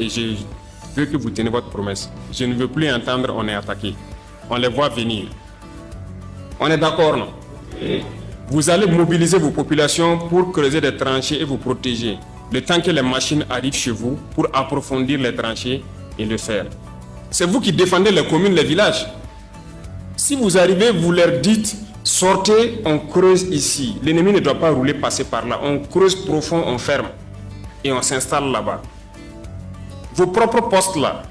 et je veux que vous tenez votre promesse. Je ne veux plus entendre on est attaqué. On les voit venir. On est d'accord, non? Vous allez mobiliser vos populations pour creuser des tranchées et vous protéger. Le temps que les machines arrivent chez vous pour approfondir les tranchées et le faire. C'est vous qui défendez les communes, les villages. Si vous arrivez, vous leur dites, sortez, on creuse ici. L'ennemi ne doit pas rouler, passer par là. On creuse profond, on ferme. Et on s'installe là-bas. Vos propres postes là.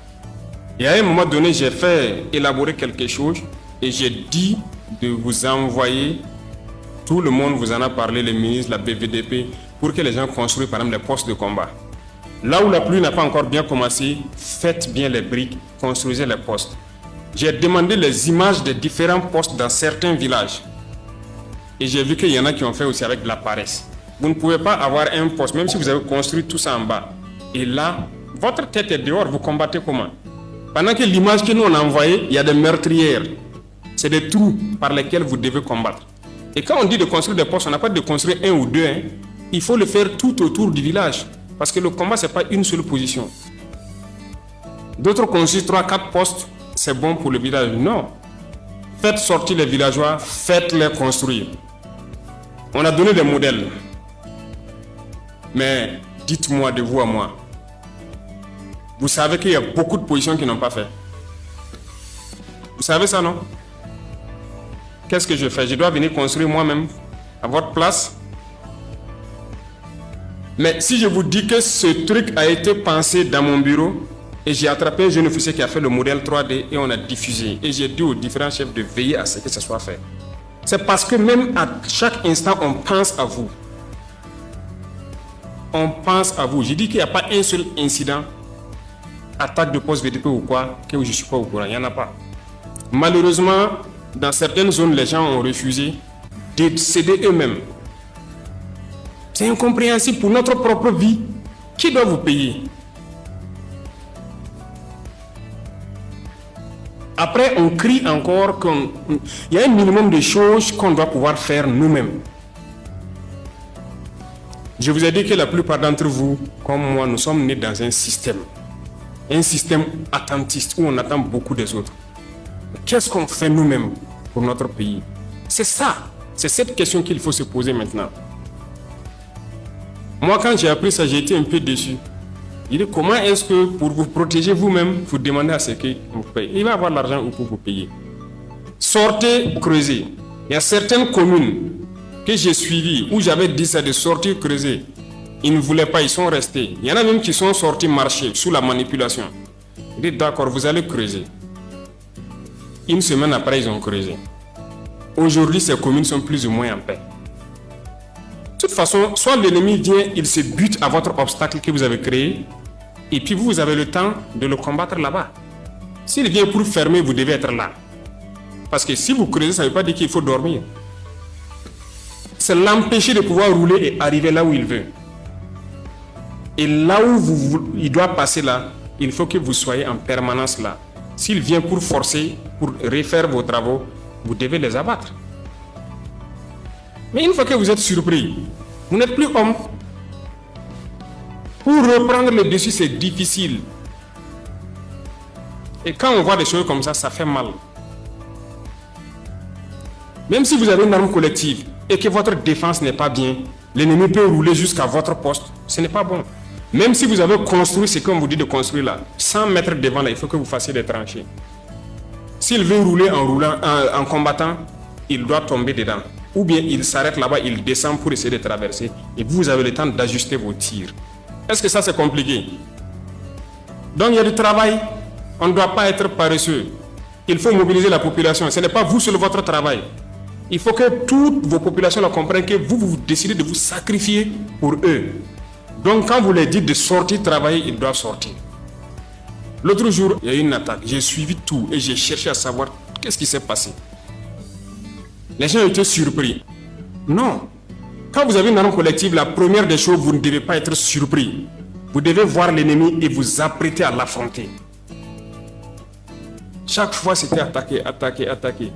Et à un moment donné, j'ai fait élaborer quelque chose et j'ai dit de vous envoyer, tout le monde vous en a parlé, les ministres, la BVDP, pour que les gens construisent par exemple les postes de combat. Là où la pluie n'a pas encore bien commencé, faites bien les briques, construisez les postes. J'ai demandé les images des différents postes dans certains villages. Et j'ai vu qu'il y en a qui ont fait aussi avec de la paresse. Vous ne pouvez pas avoir un poste, même si vous avez construit tout ça en bas. Et là, votre tête est dehors, vous combattez comment? Pendant que l'image que nous on a envoyée, il y a des meurtrières. C'est des trous par lesquels vous devez combattre. Et quand on dit de construire des postes, on n'a pas de construire un ou deux. Il faut le faire tout autour du village. Parce que le combat, ce n'est pas une seule position. D'autres construisent 3-4 postes, c'est bon pour le village. Non. Faites sortir les villageois, faites-les construire. On a donné des modèles. Mais dites-moi de vous à moi. Vous savez qu'il y a beaucoup de positions qui n'ont pas fait. Vous savez ça, non? Qu'est-ce que je fais? Je dois venir construire moi-même à votre place. Mais si je vous dis que ce truc a été pensé dans mon bureau et j'ai attrapé un jeune officier qui a fait le modèle 3D et on a diffusé. Et j'ai dit aux différents chefs de veiller à ce que ce soit fait. C'est parce que même à chaque instant, on pense à vous. On pense à vous. Je dis qu'il n'y a pas un seul incident, attaque de poste VDP ou quoi, que je ne suis pas au courant. Il n'y en a pas. Malheureusement, dans certaines zones, les gens ont refusé de céder eux-mêmes. C'est incompréhensible pour notre propre vie. Qui doit vous payer? Après, on crie encore qu'il y a un minimum de choses qu'on doit pouvoir faire nous-mêmes. Je vous ai dit que la plupart d'entre vous, comme moi, nous sommes nés dans un système attentiste où on attend beaucoup des autres. Qu'est-ce qu'on fait nous-mêmes pour notre pays? C'est ça, c'est cette question qu'il faut se poser maintenant. Moi, quand j'ai appris ça, j'ai été un peu déçu. Il dit, comment est-ce que pour vous protéger vous-même, vous demandez à ce qu'il vous paye? Il va avoir l'argent pour vous payer. Sortez, creusez. Il y a certaines communes que j'ai suivies où j'avais dit ça de sortir, creuser. Ils ne voulaient pas, ils sont restés. Il y en a même qui sont sortis marcher sous la manipulation. Il dit, d'accord, vous allez creuser. Une semaine après, ils ont creusé. Aujourd'hui, ces communes sont plus ou moins en paix. De toute façon, soit l'ennemi vient, il se bute à votre obstacle que vous avez créé, et puis vous avez le temps de le combattre là-bas. S'il vient pour fermer, vous devez être là. Parce que si vous creusez, ça ne veut pas dire qu'il faut dormir. C'est l'empêcher de pouvoir rouler et arriver là où il veut. Et là où il doit passer là, il faut que vous soyez en permanence là. S'il vient pour forcer, pour refaire vos travaux, vous devez les abattre. Mais une fois que vous êtes surpris, vous n'êtes plus homme. Pour reprendre le dessus, c'est difficile. Et quand on voit des choses comme ça, ça fait mal. Même si vous avez une arme collective et que votre défense n'est pas bien, l'ennemi peut rouler jusqu'à votre poste. Ce n'est pas bon. Même si vous avez construit ce qu'on vous dit de construire là, 100 mètres devant là, il faut que vous fassiez des tranchées. S'il veut rouler en combattant, il doit tomber dedans. Ou bien il s'arrête là-bas, il descend pour essayer de traverser. Et vous avez le temps d'ajuster vos tirs. Est-ce que ça c'est compliqué? Donc il y a du travail. On ne doit pas être paresseux. Il faut mobiliser la population. Ce n'est pas vous seul votre travail. Il faut que toutes vos populations la comprennent que vous décidez de vous sacrifier pour eux. Donc quand vous leur dites de sortir travailler, ils doivent sortir. L'autre jour, il y a eu une attaque. J'ai suivi tout et j'ai cherché à savoir qu'est-ce qui s'est passé. Les gens étaient surpris. Non. Quand vous avez une arme collective, la première des choses, vous ne devez pas être surpris. Vous devez voir l'ennemi et vous apprêter à l'affronter. Chaque fois, c'était attaquer, attaquer, attaquer.